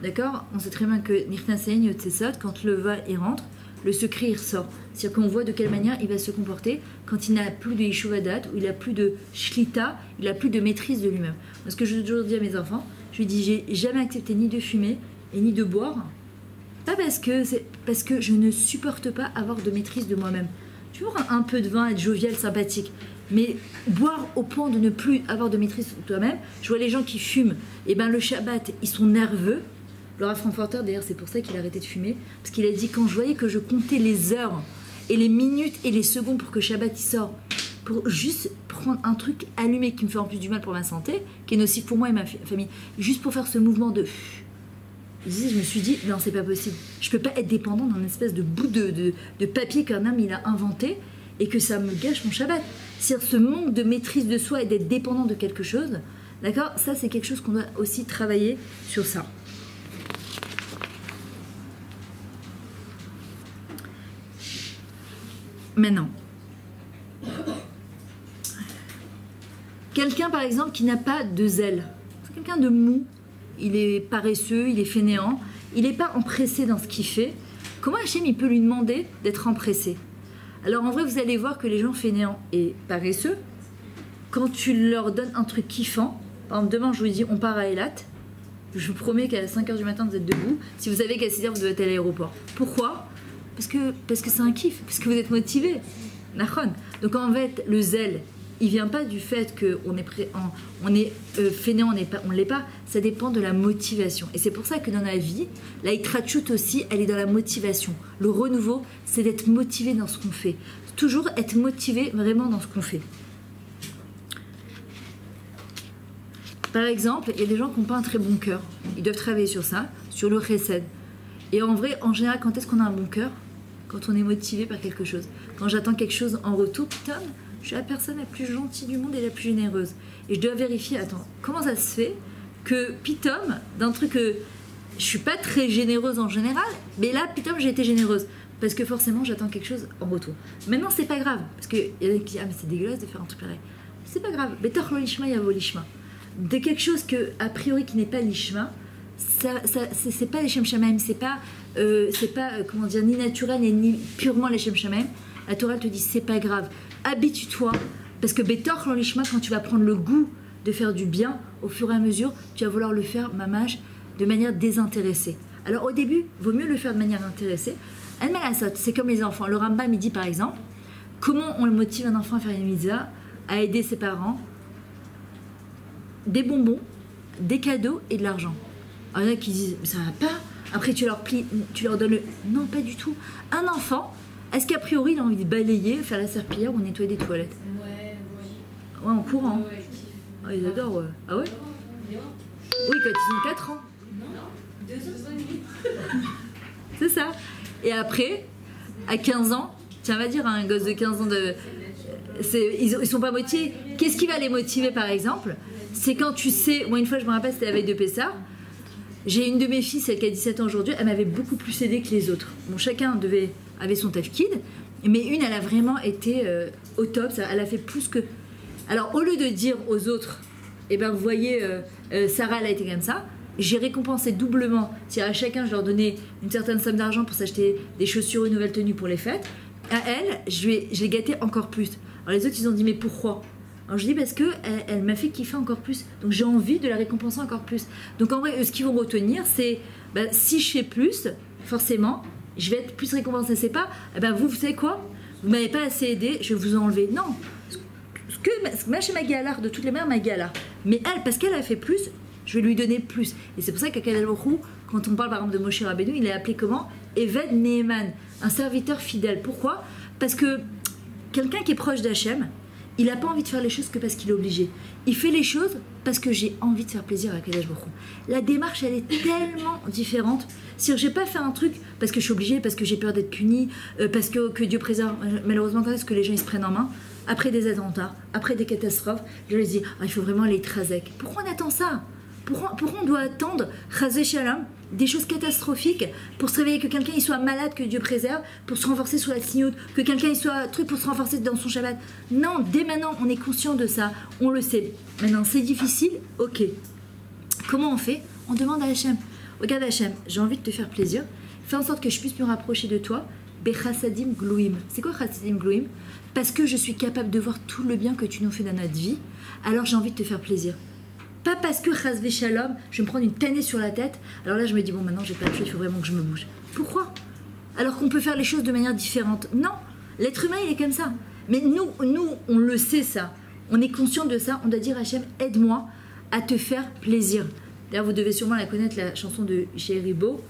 d'accord? On sait très bien que Nirnasein Yotsesot, quand le va il rentre, le secret il ressort. C'est-à-dire qu'on voit de quelle manière il va se comporter quand il n'a plus de Yishuvadat, ou il n'a plus de Shlita, il n'a plus de maîtrise de lui-même. Parce que je veux toujours dire à mes enfants, je lui dis, j'ai jamais accepté ni de fumer et ni de boire. Pas parce que je ne supporte pas avoir de maîtrise de moi-même. Toujours un peu de vin, être jovial, sympathique. Mais boire au point de ne plus avoir de maîtrise de toi-même, je vois les gens qui fument, et ben le Shabbat, ils sont nerveux. Laura Frankfurter, d'ailleurs, c'est pour ça qu'il a arrêté de fumer, parce qu'il a dit, quand je voyais que je comptais les heures et les minutes et les secondes pour que Shabbat il sort, pour juste prendre un truc allumé qui me fait en plus du mal pour ma santé, qui est nocif pour moi et ma famille, juste pour faire ce mouvement de... Je me suis dit, non, c'est pas possible. Je peux pas être dépendant d'un espèce de bout de papier qu'un homme il a inventé et que ça me gâche mon Shabbat. C'est-à-dire ce manque de maîtrise de soi et d'être dépendant de quelque chose, d'accord? Ça, c'est quelque chose qu'on doit aussi travailler sur ça. Maintenant, quelqu'un par exemple qui n'a pas de zèle, c'est quelqu'un de mou, il est paresseux, il est fainéant, il n'est pas empressé dans ce qu'il fait. Comment Hachem il peut lui demander d'être empressé? Alors en vrai, vous allez voir que les gens fainéants et paresseux, quand tu leur donnes un truc kiffant, par exemple demain je vous dis on part à Eilat, je vous promets qu'à 5h du matin vous êtes debout, si vous savez qu'à 6h vous devez être à l'aéroport. Pourquoi? Parce que c'est un kiff, parce que vous êtes motivé. Donc en fait, le zèle, il vient pas du fait qu'on est fainéant, on ne l'est pas. Ça dépend de la motivation. Et c'est pour ça que dans la vie, la hitrachut aussi, elle est dans la motivation. Le renouveau, c'est d'être motivé dans ce qu'on fait. Toujours être motivé vraiment dans ce qu'on fait. Par exemple, il y a des gens qui n'ont pas un très bon cœur. Ils doivent travailler sur ça, sur le chesed. Et en vrai, en général, quand est-ce qu'on a un bon cœur? Quand on est motivé par quelque chose. Quand j'attends quelque chose en retour, putain, je suis la personne la plus gentille du monde et la plus généreuse. Et je dois vérifier, attends, comment ça se fait que Pitom, d'un truc que je suis pas très généreuse en général, mais là, Pitom, j'ai été généreuse. Parce que forcément, j'attends quelque chose en retour. Maintenant, c'est pas grave. Parce qu'il y en a qui disent, ah, mais c'est dégueulasse de faire un truc pareil. C'est pas grave. Betor lo lishma yavo lishma. De quelque chose que, a priori, qui n'est pas lishma, c'est pas les Shem Shamaim, c'est pas comment dire, ni naturel ni purement les Shem Shamaim. La Torah te dit c'est pas grave, habitue-toi, parce que Betor l'Olishma, quand tu vas prendre le goût de faire du bien, au fur et à mesure, tu vas vouloir le faire, mamash, de manière désintéressée. Alors au début, vaut mieux le faire de manière intéressée. C'est comme les enfants. Le Rambam il dit par exemple, comment on motive un enfant à faire une mitzvah, à aider ses parents? Des bonbons, des cadeaux et de l'argent. Alors il y en a qui disent, mais ça va pas. Après, tu leur donnes le... Non, pas du tout. Un enfant, est-ce qu'a priori, il a envie de balayer, faire la serpillière ou nettoyer des toilettes? Ouais, en courant. Ouais, ah, ils adorent, ouais. Ah ouais? Oui, quand ils ont 4 ans. Non, 2 ans et demi. C'est ça. Et après, à 15 ans, tiens, va dire à un gosse de 15 ans, ils sont pas motivés. Qu'est-ce qui va les motiver, par exemple? C'est quand tu sais... Moi, une fois, je me rappelle, c'était la veille de Pessah. J'ai une de mes filles, celle qui a 17 ans aujourd'hui, elle m'avait beaucoup plus aidée que les autres. Bon, chacun avait son tafkid, mais une, elle a vraiment été au top, elle a fait plus que... Alors, au lieu de dire aux autres, eh ben, vous voyez, Sarah, elle a été comme ça, j'ai récompensé doublement. Si à chacun, je leur donnais une certaine somme d'argent pour s'acheter des chaussures, une nouvelle tenue pour les fêtes, à elle, je l'ai gâtée encore plus. Alors, les autres, ils ont dit, mais pourquoi? Alors je dis parce qu'elle m'a fait kiffer encore plus. Donc j'ai envie de la récompenser encore plus. Donc en vrai, ce qu'ils vont retenir, c'est si je fais plus, forcément, je vais être plus récompensée. C'est pas, vous savez quoi? Vous m'avez pas assez aidé, je vais vous enlever. Non. Moi, chez Magalar, de toutes les mères, Magalar. Mais elle, parce qu'elle a fait plus, je vais lui donner plus. Et c'est pour ça qu'à Kadal Baruch, quand on parle par exemple de Moshe Rabbeinu, il est appelé comment? Eved Neeman, un serviteur fidèle. Pourquoi? Parce que quelqu'un qui est proche d'Hachem, il n'a pas envie de faire les choses que parce qu'il est obligé. Il fait les choses parce que j'ai envie de faire plaisir à Kadosh Baruch Hu. La démarche, elle est tellement différente. C'est-à-dire, j'ai pas fait un truc parce que je suis obligée, parce que j'ai peur d'être punie, parce que Dieu préserve. Malheureusement, quand est-ce que les gens ils se prennent en main? Après des attentats, après des catastrophes, je leur dis, il faut vraiment aller trasek. Pourquoi on attend ça? Pourquoi on doit attendre, Chazé Shalom, des choses catastrophiques pour se réveiller, que quelqu'un il soit malade, que Dieu préserve, pour se renforcer sous la tignoute, que quelqu'un il soit truc pour se renforcer dans son Shabbat? Non, dès maintenant, on est conscient de ça, on le sait. Maintenant, c'est difficile, ok. Comment on fait? On demande à Hachem. regarde Hachem, j'ai envie de te faire plaisir, fais en sorte que je puisse me rapprocher de toi, Bechassadim Glouim. C'est quoi Chassadim Glouim? Parce que je suis capable de voir tout le bien que tu nous fais dans notre vie, alors j'ai envie de te faire plaisir. Pas parce que Chasvé Shalom, je vais me prendre une tannée sur la tête, alors là je me dis bon maintenant j'ai pas le choix, il faut vraiment que je me bouge. Pourquoi? Alors qu'on peut faire les choses de manière différente. Non, l'être humain il est comme ça. Mais nous on le sait ça, on est conscient de ça, on doit dire Hachem, aide-moi à te faire plaisir. D'ailleurs vous devez sûrement la connaître, la chanson de Sheribo,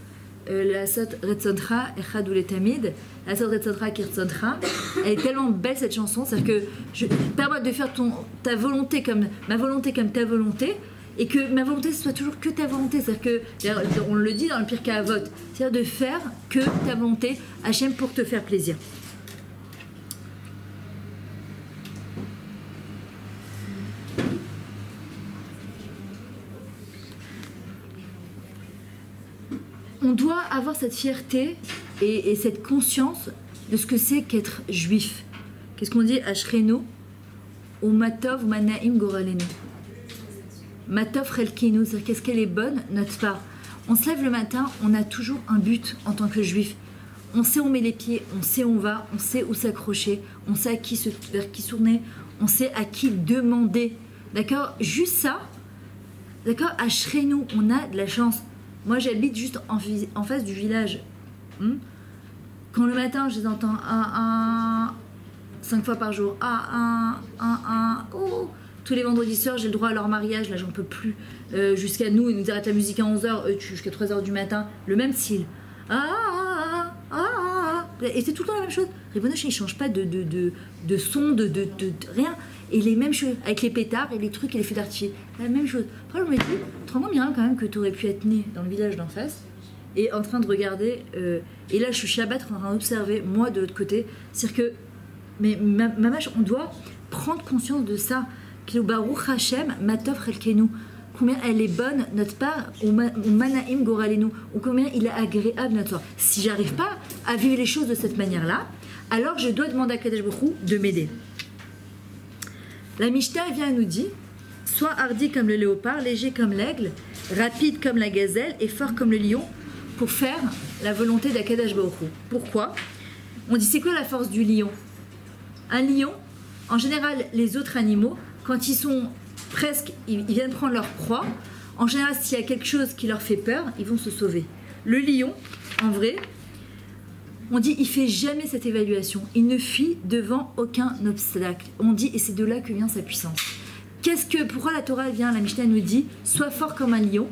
la Sot Retzontra Echad Uletamid, la Sot Retzontra Kirtzontra. Elle est tellement belle cette chanson, c'est-à-dire que je permets de faire ta volonté comme ma volonté comme ta volonté, et que ma volonté ce soit toujours que ta volonté, c'est-à-dire que on le dit dans le pire cas à vote, c'est-à-dire de faire que ta volonté, Hachem, pour te faire plaisir. On doit avoir cette fierté et cette conscience de ce que c'est qu'être juif. Qu'est-ce qu'on dit? Ashrenu ou matov manaim goralenu. Matov chelkinu, c'est-à-dire qu'est-ce qu'elle est bonne, notre part. On se lève le matin, on a toujours un but en tant que juif. On sait où on met les pieds, on sait où on va, on sait où s'accrocher, on sait vers qui tourner, on sait à qui demander. D'accord? Juste ça, d'accord? Ashrenu, on a de la chance. Moi, j'habite juste en face du village. Quand le matin, je les entends 5 fois par jour. Tous les vendredis soirs, j'ai le droit à leur mariage. Là, j'en peux plus. Jusqu'à nous, ils nous arrêtent la musique à 11h, jusqu'à 3h du matin. Le même style. Et c'est tout le temps la même chose. Ribonoche, il ne change pas de son, de rien. Et les mêmes choses, avec les pétards et les trucs et les feux d'artifice. La même chose. Après, je me dis, tu te rends compte bien quand même que tu aurais pu être né dans le village d'en face et en train de regarder. Et là, je suis Shabbat en train d'observer, moi de l'autre côté. C'est-à-dire que, mais ma mâche, on doit prendre conscience de ça. Baruch Hashem, Matov Chelkenu. Combien elle est bonne, notre part, ou Manaim Goralenu, ou combien il est agréable, notre part. Si j'arrive pas à vivre les choses de cette manière-là, alors je dois demander à Kadesh Baruch Hu de m'aider. La Mishnah vient et nous dit: sois hardi comme le léopard, léger comme l'aigle, rapide comme la gazelle et fort comme le lion, pour faire la volonté d'Akadosh Baruch Hu. Pourquoi? On dit c'est quoi la force du lion? Un lion, en général, les autres animaux, quand ils sont presque, ils viennent prendre leur proie, en général, s'il y a quelque chose qui leur fait peur, ils vont se sauver. Le lion, en vrai, on dit il fait jamais cette évaluation, il ne fuit devant aucun obstacle. On dit, et c'est de là que vient sa puissance. Pourquoi la Torah vient, la Mishnah nous dit sois fort comme un lion.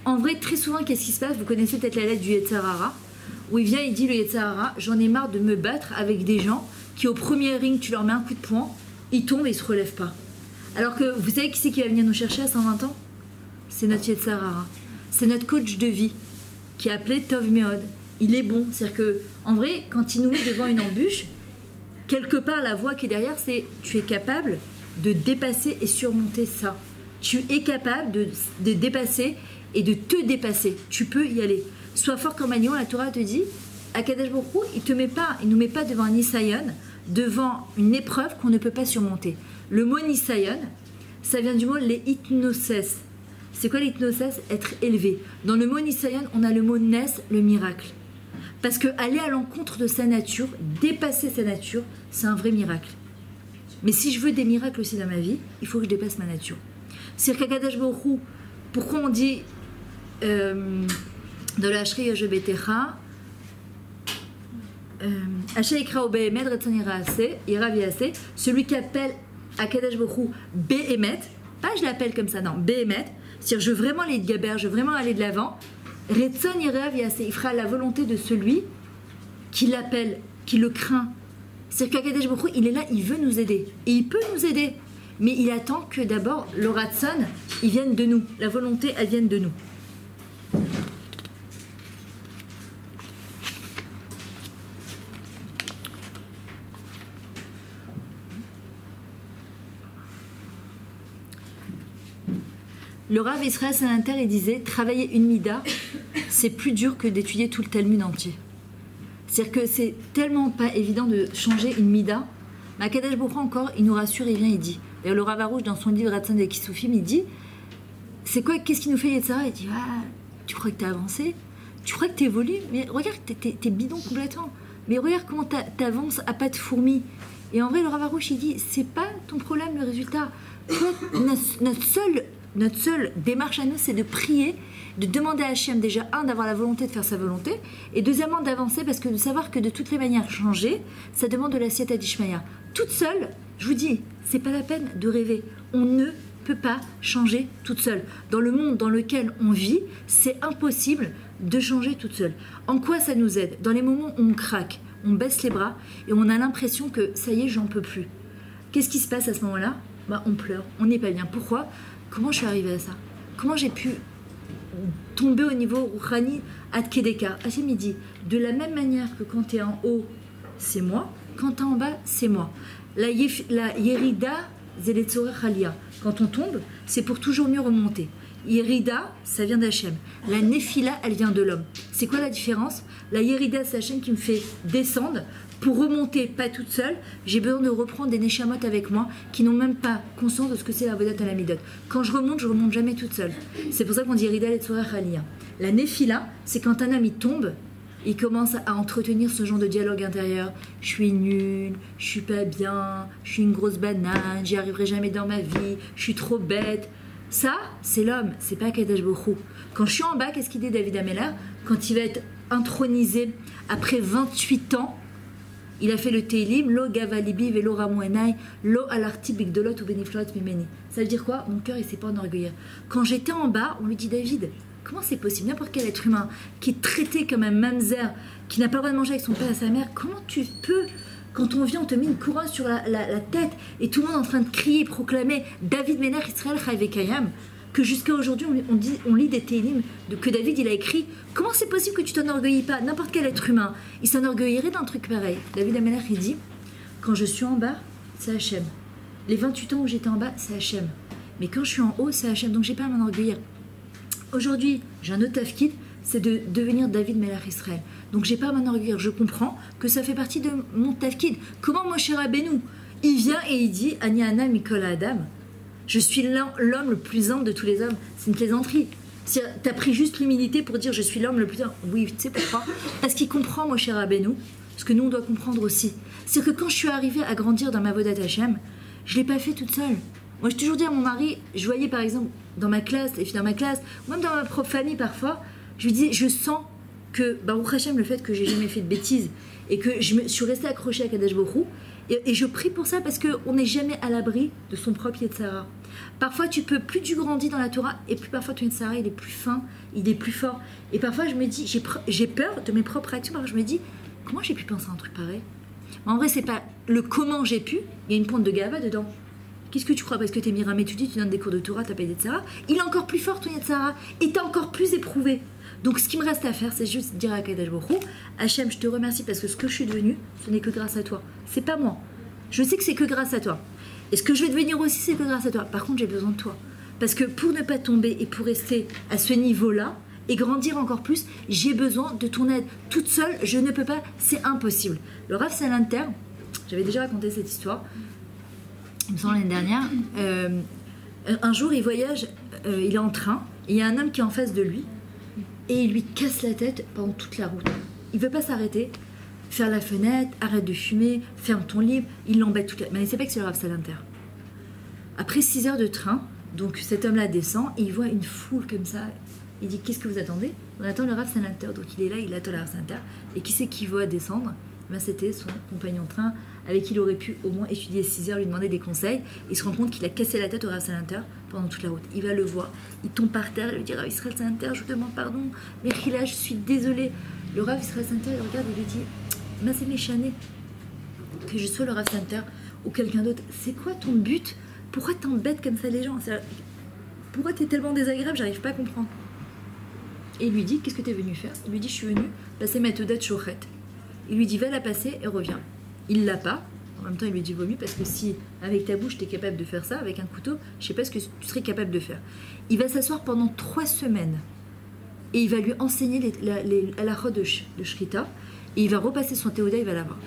En vrai, très souvent, qu'est-ce qui se passe? Vous connaissez peut-être la lettre du Yetzer Hara, où il vient, il dit le Yetzer Hara, j'en ai marre de me battre avec des gens qui au premier ring, tu leur mets un coup de poing, ils tombent et ils se relèvent pas. Alors que vous savez qui c'est qui va venir nous chercher à 120 ans? C'est notre Yetzer Hara, c'est notre coach de vie qui est appelé Tov Meod. Il est bon, c'est-à-dire que en vrai, quand il nous met devant une embûche, quelque part la voix qui est derrière, c'est tu es capable de dépasser et surmonter ça. Tu es capable de dépasser et de te dépasser. Tu peux y aller. Sois fort comme un lion. La Torah te dit, Akadosh Baruch Hu, il nous met pas devant un Nisayon, devant une épreuve qu'on ne peut pas surmonter. Le mot Nisayon, ça vient du mot les hypnoses. C'est quoi l'hypnoses? Être élevé. Dans le mot Nisayon, on a le mot Nes, le miracle. Parce que aller à l'encontre de sa nature, dépasser sa nature, c'est un vrai miracle. Mais si je veux des miracles aussi dans ma vie, il faut que je dépasse ma nature. C'est-à-dire qu'Akadosh Baruch Hu, pourquoi on dit de la Ashri Yojebetecha, Asher Ikra ou Behemet, Retzon Ira Viase, celui qui appelle Akadosh Baruch Hu Behemet, pas je l'appelle comme ça, non, Behemet, c'est-à-dire je veux vraiment aller de Gaber, je veux vraiment aller de l'avant. Retzon Ira Viase, il fera la volonté de celui qui l'appelle, qui le craint. C'est-à-dire qu'Akadosh Baruch Hu, il est là, il veut nous aider. Et il peut nous aider. Mais il attend que d'abord, le Ratzon, il vienne de nous. La volonté, elle vienne de nous. Le Rav Israël Salanter, il disait, travailler une mida, c'est plus dur que d'étudier tout le Talmud entier. C'est-à-dire que c'est tellement pas évident de changer une mida. Mais Akadosh Baruch Hu encore, il nous rassure, il vient, il dit. D'ailleurs, le Rav Arouche, dans son livre Ratzon de Kisufim, il dit, c'est quoi, qu'est-ce qui nous fait Yetzara? Il dit, tu crois que tu as avancé, tu crois que tu évolues, mais regarde, t'es bidon complètement. Mais regarde comment t'avances à pas de fourmi. Et en vrai, le Rav Arush, il dit, c'est pas ton problème le résultat. Toi, notre seule démarche à nous, c'est de prier, de demander à Hachem déjà, d'avoir la volonté de faire sa volonté, et deuxièmement, d'avancer, parce que de savoir que de toutes les manières, changer, ça demande de l'assiette à Dishmaya. Toute seule, je vous dis, c'est pas la peine de rêver. On ne peut pas changer toute seule. Dans le monde dans lequel on vit, c'est impossible de changer toute seule. En quoi ça nous aide? Dans les moments où on craque, on baisse les bras et on a l'impression que ça y est, j'en peux plus. Qu'est-ce qui se passe à ce moment-là? On pleure, on n'est pas bien. Pourquoi? Comment je suis arrivée à ça? Comment j'ai pu tomber au niveau Rouhani Ad Kedeka? Hachem il dit, de la même manière que quand tu es en haut, c'est moi, quand tu es en bas, c'est moi. La Yerida Zeletzorer Halia. Quand on tombe, c'est pour toujours mieux remonter. Yerida, ça vient d'Hachem. La Nefila, elle vient de l'homme. C'est quoi la différence? La Yerida, c'est Hachem qui me fait descendre pour remonter, pas toute seule. J'ai besoin de reprendre des Neshamot avec moi qui n'ont même pas conscience de ce que c'est la Avodat Halamidot. Quand je remonte jamais toute seule. C'est pour ça qu'on dit Yerida Letzorer Halia. La Nefila, c'est quand un homme il tombe, il commence à entretenir ce genre de dialogue intérieur. Je suis nulle, je suis pas bien, je suis une grosse banane, j'y arriverai jamais dans ma vie, je suis trop bête. Ça, c'est l'homme, c'est pas Kadosh Baruch Hu. Quand je suis en bas, qu'est-ce qu'il dit David Ameller? Quand il va être intronisé après 28 ans, il a fait le Teilim, lo gavalibi velo ramouenai, lo alarti bigdolot ou beniflot mimeni. Ça veut dire quoi? Mon cœur, il s'est pas enorgueillir. Quand j'étais en bas, on lui dit David, comment c'est possible? N'importe quel être humain qui est traité comme un mamzer, qui n'a pas le droit de manger avec son père et sa mère, comment tu peux, quand on vient, on te met une couronne sur la tête et tout le monde est en train de crier, proclamer David Melech Israël Chai Vekayam, que jusqu'à aujourd'hui on lit des télim que David il a écrit. Comment c'est possible que tu t'enorgueillis pas? N'importe quel être humain, il s'enorgueillerait d'un truc pareil. David Melech il dit, quand je suis en bas, c'est Hachem. Les 28 ans où j'étais en bas, c'est Hachem. Mais quand je suis en haut, c'est Hachem, donc j'ai pas à m'enorgueillir. Aujourd'hui, j'ai un autre tafkid, c'est de devenir David Melech Israël. Donc j'ai pas à m'enorgueillir. Je comprends que ça fait partie de mon tafkid. Comment Moshe Rabbeinu, il vient et il dit Ani Ana Mikol Adam, je suis l'homme le plus humble de tous les hommes. C'est une plaisanterie. T'as pris juste l'humilité pour dire je suis l'homme le plus humble. Oui, tu sais pourquoi? Parce qu'il comprend Moshe Rabbeinu, ce que nous on doit comprendre aussi. C'est que quand je suis arrivée à grandir dans ma Vodat Hashem, je l'ai pas fait toute seule. Moi, je toujours dis à mon mari, je voyais par exemple dans ma classe, et puis dans ma classe, ou même dans ma propre famille parfois, je lui disais, je sens que, Baruch Hashem, le fait que j'ai jamais fait de bêtises et que je me suis restée accrochée à Kadosh Baruch Hu, et je prie pour ça parce qu'on n'est jamais à l'abri de son propre Yetzara. Parfois, plus tu grandis dans la Torah, et plus parfois ton Yetzara, il est plus fin, il est plus fort. Et parfois, je me dis, j'ai peur de mes propres réactions, parfois je me dis, comment j'ai pu penser à un truc pareil? En vrai, c'est pas le comment j'ai pu, il y a une pointe de gava dedans. Qu'est-ce que tu crois? Parce que t'es Miram étudié, tu donnes des cours de Torah, t'as pas Yetzara. Il est encore plus fort ton Yetzara et t'as encore plus éprouvé. Donc ce qui me reste à faire, c'est juste dire à Kadosh Baruch Hu, Hachem, je te remercie parce que ce que je suis devenue, ce n'est que grâce à toi. C'est pas moi. Je sais que c'est que grâce à toi. Et ce que je vais devenir aussi, c'est que grâce à toi. Par contre, j'ai besoin de toi. Parce que pour ne pas tomber et pour rester à ce niveau-là et grandir encore plus, j'ai besoin de ton aide. Toute seule, je ne peux pas, c'est impossible. Le Rav Salanter, j'avais déjà raconté cette histoire, il me semble l'année dernière, un jour il voyage, il est en train, et il y a un homme qui est en face de lui, et il lui casse la tête pendant toute la route. Il veut pas s'arrêter, faire la fenêtre, arrête de fumer, ferme ton livre, il l'embête toute la... Mais il ne sait pas que c'est le Rav Salanter. Après 6 heures de train, donc cet homme-là descend, et il voit une foule comme ça, il dit, qu'est-ce que vous attendez? On attend le Rav Salanter, donc il est là, il attend le Rav Salanter, et qui c'est qui voit descendre? C'était son compagnon de train avec qui il aurait pu au moins étudier 6 heures, lui demander des conseils. Il se rend compte qu'il a cassé la tête au Rav Salanter pendant toute la route. Il va le voir, il tombe par terre, il lui dit Rav Israël Salanter, je vous demande pardon, mais là je suis désolé. Le Rav Israël Salanter il regarde et lui dit mais c'est méchané que je sois le Rav Salanter ou quelqu'un d'autre. C'est quoi ton but? Pourquoi t'embêtes comme ça les gens? Pourquoi t'es tellement désagréable? J'arrive pas à comprendre. Et il lui dit qu'est-ce que t'es venu faire? Il lui dit je suis venu passer ma Teudat Shochet. Il lui dit va la passer et reviens. Il l'a pas. En même temps, il lui dit vaut mieux parce que si avec ta bouche tu es capable de faire ça, avec un couteau, je sais pas ce que tu serais capable de faire. Il va s'asseoir pendant 3 semaines et il va lui enseigner les halachot de Shrita et il va repasser son théoda, il va l'avoir.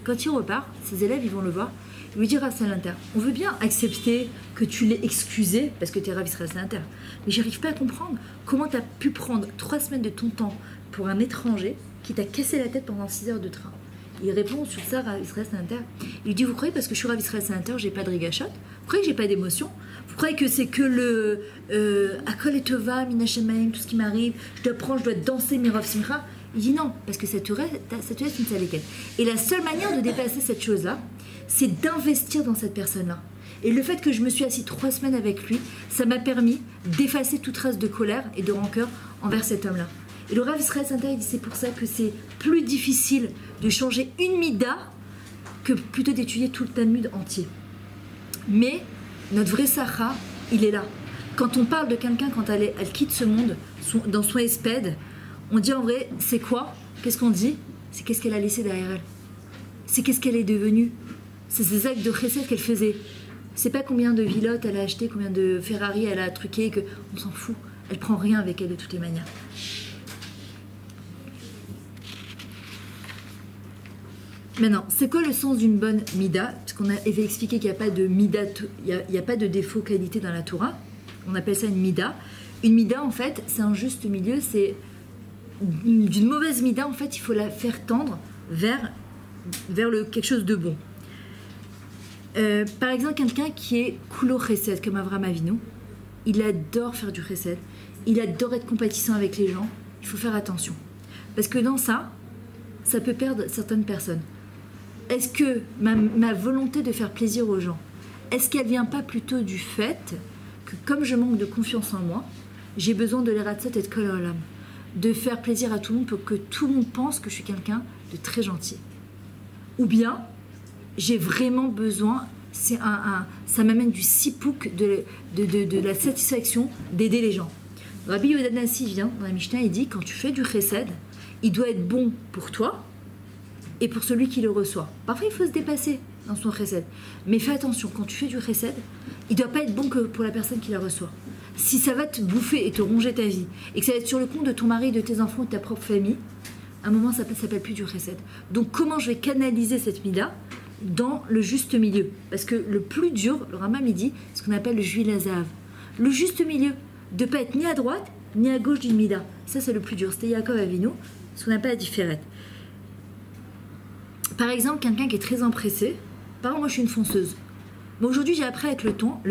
Quand il repart, ses élèves ils vont le voir. lui dit Rav Salanter, on veut bien accepter que tu l'aies excusé parce que tu es Rav Israël Salanter, mais j'arrive pas à comprendre comment tu as pu prendre 3 semaines de ton temps pour un étranger qui t'a cassé la tête pendant 6 heures de train. Il répond sur ça Rav Israël Salanter. Il lui dit, vous croyez parce que je suis Rav Israël Salanter, j'ai pas de rigachot? Vous croyez que j'ai pas d'émotion? Vous croyez que c'est que le Akol et Tova, Minashemaim, tout ce qui m'arrive, je dois danser Mirov Simcha? Il dit non, parce que ça te laisse une saléquette. Et la seule manière de dépasser cette chose-là, c'est d'investir dans cette personne-là. Et le fait que je me suis assis 3 semaines avec lui, ça m'a permis d'effacer toute trace de colère et de rancœur envers cet homme-là. Et le Rav Israël Salanter, il dit c'est pour ça que c'est plus difficile de changer une mida que plutôt d'étudier tout le Talmud entier. Mais notre vrai Sacha, il est là. Quand on parle de quelqu'un, quand elle quitte ce monde, dans son espède, on dit en vrai, c'est quoi? Qu'est-ce qu'on dit? C'est qu'est-ce qu'elle a laissé derrière elle. C'est qu'est-ce qu'elle est devenue. C'est ces actes de chesed qu'elle faisait. C'est pas combien de villottes elle a acheté, combien de Ferrari elle a truqué, on s'en fout. Elle prend rien avec elle de toutes les manières. Maintenant, c'est quoi le sens d'une bonne mida? Parce qu'on avait expliqué qu'il n'y a pas de mida, il n'y a pas de défaut qualité dans la Torah. On appelle ça une mida. Une mida, en fait, c'est un juste milieu. C'est d'une mauvaise mida, en fait, il faut la faire tendre vers quelque chose de bon. Par exemple, quelqu'un qui est kulo chesed, comme Avraham Avinu, il adore faire du chesed, il adore être compatissant avec les gens. Il faut faire attention. Parce que dans ça peut perdre certaines personnes. Est-ce que ma volonté de faire plaisir aux gens, est-ce qu'elle vient pas plutôt du fait que comme je manque de confiance en moi, j'ai besoin de l'eratzot et de kol olam, de faire plaisir à tout le monde pour que tout le monde pense que je suis quelqu'un de très gentil? Ou bien, j'ai vraiment besoin, ça m'amène du sipouk, de la satisfaction d'aider les gens. Rabbi Yehuda Nassi vient dans la Mishnah et dit, quand tu fais du chesed, il doit être bon pour toi et pour celui qui le reçoit. Parfois, il faut se dépasser dans son chesed. Mais fais attention, quand tu fais du chesed, il ne doit pas être bon que pour la personne qui la reçoit. Si ça va te bouffer et te ronger ta vie, et que ça va être sur le compte de ton mari, de tes enfants, de ta propre famille, à un moment, ça ne s'appelle plus du chesed. Donc, comment je vais canaliser cette mida dans le juste milieu? Parce que le plus dur, le Rambam, il dit, ce qu'on appelle le juil lazav. Le juste milieu, de ne pas être ni à droite, ni à gauche d'une mida. Ça, c'est le plus dur. C'était Yaakov Avinu, ce qu'on appelle la différette. Par exemple, quelqu'un qui est très empressé, par exemple, moi je suis une fonceuse. Mais aujourd'hui, j'ai appris avec le temps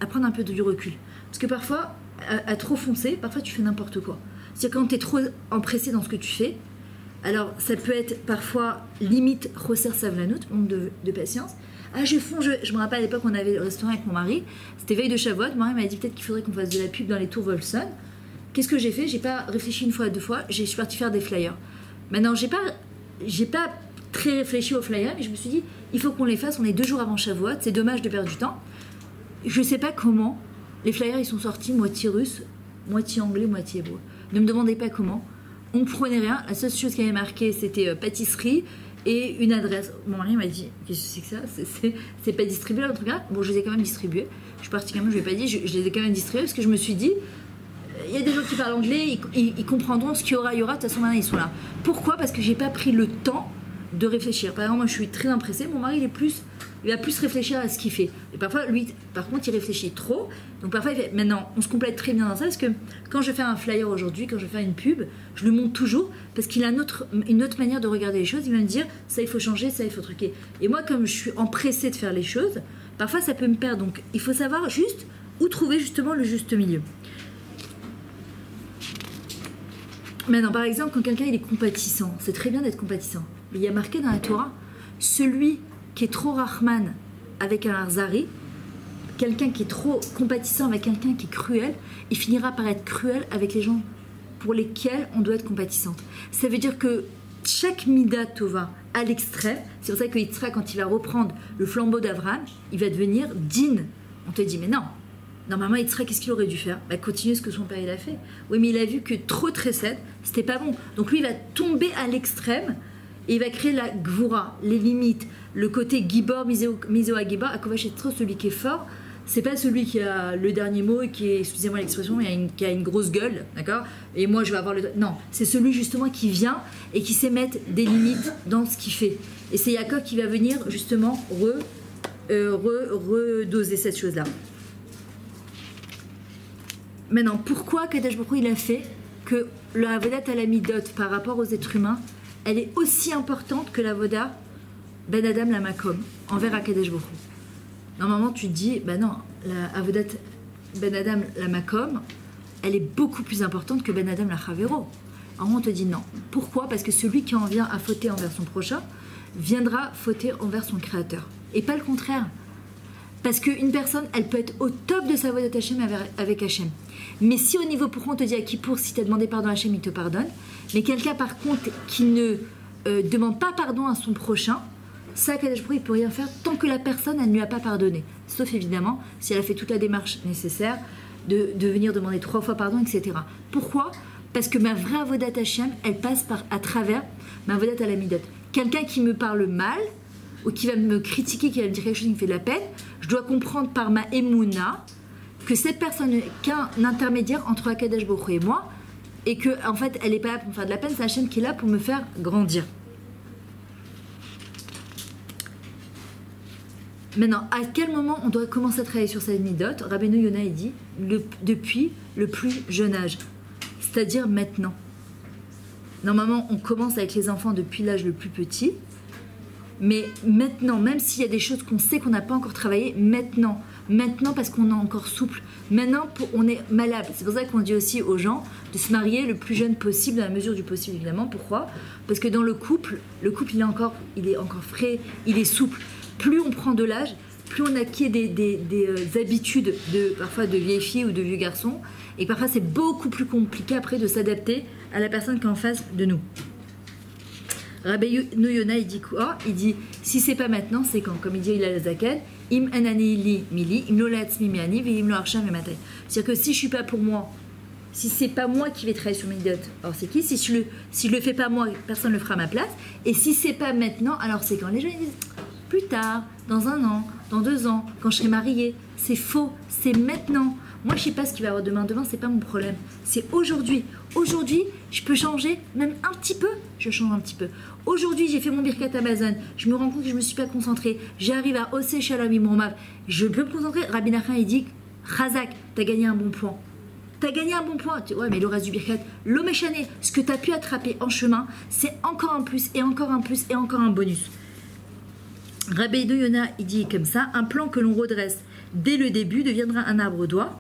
à prendre un peu du recul. Parce que parfois, à trop foncer, parfois tu fais n'importe quoi. C'est-à-dire quand tu es trop empressé dans ce que tu fais, alors ça peut être parfois limite Choser Savlanut, manque de patience. Ah, je fonce, je me rappelle à l'époque, on avait le restaurant avec mon mari, c'était veille de Shavuot, mon mari m'a dit peut-être qu'il faudrait qu'on fasse de la pub dans les tours Volson. Qu'est-ce que j'ai fait? J'ai pas réfléchi une fois, 2 fois, je suis partie faire des flyers. Maintenant, j'ai pas très réfléchi aux flyers, mais je me suis dit, il faut qu'on les fasse, on est 2 jours avant Shavuot, c'est dommage de perdre du temps. Je sais pas comment, les flyers ils sont sortis moitié russe, moitié anglais, moitié hébreu. Ne me demandez pas comment, on ne prenait rien, la seule chose qui avait marqué c'était pâtisserie et une adresse. Mon mari m'a dit, qu'est-ce que c'est que ça? C'est pas distribué là, en tout cas. Bon, je les ai quand même distribués, je suis partie quand même, je vais pas dire, je les ai quand même distribués parce que je me suis dit, il y a des gens qui parlent anglais, ils comprendront ce qu'il y aura, de toute façon maintenant ils sont là. Pourquoi? Parce que j'ai pas pris le temps de réfléchir. Par exemple, moi je suis très empressée, mon mari il va plus réfléchir à ce qu'il fait. Et parfois, lui, par contre, il réfléchit trop. Donc parfois, il fait, maintenant, on se complète très bien dans ça, parce que quand je fais un flyer aujourd'hui, quand je fais une pub, je le monte toujours, parce qu'il a une autre manière de regarder les choses. Il va me dire, ça il faut changer, ça il faut truquer. Et moi, comme je suis empressée de faire les choses, parfois ça peut me perdre. Donc il faut savoir juste où trouver justement le juste milieu. Maintenant, par exemple, quand quelqu'un il est compatissant, c'est très bien d'être compatissant. Mais il y a marqué dans la Torah, celui qui est trop Rahman avec un Arzari, quelqu'un qui est trop compatissant avec quelqu'un qui est cruel, il finira par être cruel avec les gens pour lesquels on doit être compatissante. Ça veut dire que chaque Mida Tova à l'extrême, c'est pour ça que Yitzhak, quand il va reprendre le flambeau d'Abraham, il va devenir din. On te dit, mais non, normalement Yitzhak, qu'est-ce qu'il aurait dû faire? Continuer ce que son père il a fait. Oui, mais il a vu que trop de chesed, c'était pas bon. Donc lui, il va tomber à l'extrême et il va créer la gvura, les limites, le côté gibor, miso à gibor, à kovash trop, celui qui est fort, c'est pas celui qui a le dernier mot et qui est, excusez-moi l'expression, qui a une grosse gueule, d'accord? Et moi je vais avoir le... Non, c'est celui justement qui vient et qui sait mettre des limites dans ce qu'il fait. Et c'est Yaakov qui va venir justement redoser cette chose-là. Maintenant, pourquoi Kadosh Baruch Hu, il a fait que la avodat à la midot par rapport aux êtres humains, elle est aussi importante que la avodat ben Adam la makom envers Akadosh Baruch Hu. Normalement, tu te dis, ben non, la avodat ben Adam la makom, elle est beaucoup plus importante que ben Adam la chavero. Alors on te dit non. Pourquoi? Parce que celui qui en vient à fauter envers son prochain viendra fauter envers son créateur. Et pas le contraire. Parce qu'une personne, elle peut être au top de sa voie de Hachem avec Hachem. Mais si au niveau, pourquoi on te dit à Kippour, si tu as demandé pardon à Hachem, il te pardonne. Mais quelqu'un par contre qui ne demande pas pardon à son prochain, ça, Kadosh Baruch Hu, il ne peut rien faire tant que la personne, elle ne lui a pas pardonné. Sauf évidemment, si elle a fait toute la démarche nécessaire de venir demander 3 fois pardon, etc. Pourquoi? Parce que ma vraie avodat Hachem, elle passe à travers ma avodat à la midot. Quelqu'un qui me parle mal, ou qui va me critiquer, qui va me dire quelque chose qui me fait de la peine, je dois comprendre par ma émouna que cette personne n'est qu'un intermédiaire entre Akadosh Baruch Hu et moi, et que en fait, elle n'est pas là pour me faire de la peine, c'est Hachem qui est là pour me faire grandir. Maintenant, à quel moment on doit commencer à travailler sur cette midot? Rabbeinu Yonah, il dit, depuis le plus jeune âge, c'est-à-dire maintenant. Normalement, on commence avec les enfants depuis l'âge le plus petit, mais maintenant, même s'il y a des choses qu'on sait qu'on n'a pas encore travaillé, maintenant parce qu'on est encore souple, maintenant on est malade. C'est pour ça qu'on dit aussi aux gens de se marier le plus jeune possible, dans la mesure du possible évidemment. Pourquoi? Parce que dans le couple il est encore frais, il est souple. Plus on prend de l'âge, plus on acquiert des habitudes parfois de vieilles filles ou de vieux garçons, et parfois c'est beaucoup plus compliqué après de s'adapter à la personne qui est en face de nous. Rabbeinu Yonah, il dit quoi? Il dit, si c'est pas maintenant, c'est quand? Comme il dit, il a la zaken, im anani li mili, im lo la'atzmi mi'ani, ve'im lo arsham ve'matay. C'est-à-dire que si je suis pas pour moi, si c'est pas moi qui vais travailler sur mes midot, alors c'est qui? Si je le fais pas moi, personne le fera à ma place. Et si c'est pas maintenant, alors c'est quand? Les gens ils disent, plus tard, dans 1 an, dans 2 ans, quand je serai mariée. C'est faux, c'est maintenant. Moi, je sais pas ce qu'il va y avoir demain. Demain, c'est pas mon problème. C'est aujourd'hui. Aujourd'hui, je peux changer, même un petit peu. Je change un petit peu. Aujourd'hui, j'ai fait mon birkat Amazon. Je me rends compte que je me suis pas concentrée. J'arrive à Osé Shalom Imromav. Je peux me concentrer. Rabbi Nachman, il dit, Chazak, t'as gagné un bon point. T'as gagné un bon point. Ouais, mais le reste du birkat, l'oméchané, ce que t'as pu attraper en chemin, c'est encore un plus, et encore un plus, et encore un bonus. Rabbeinu Yonah, il dit comme ça, un plan que l'on redresse dès le début deviendra un arbre d'oie.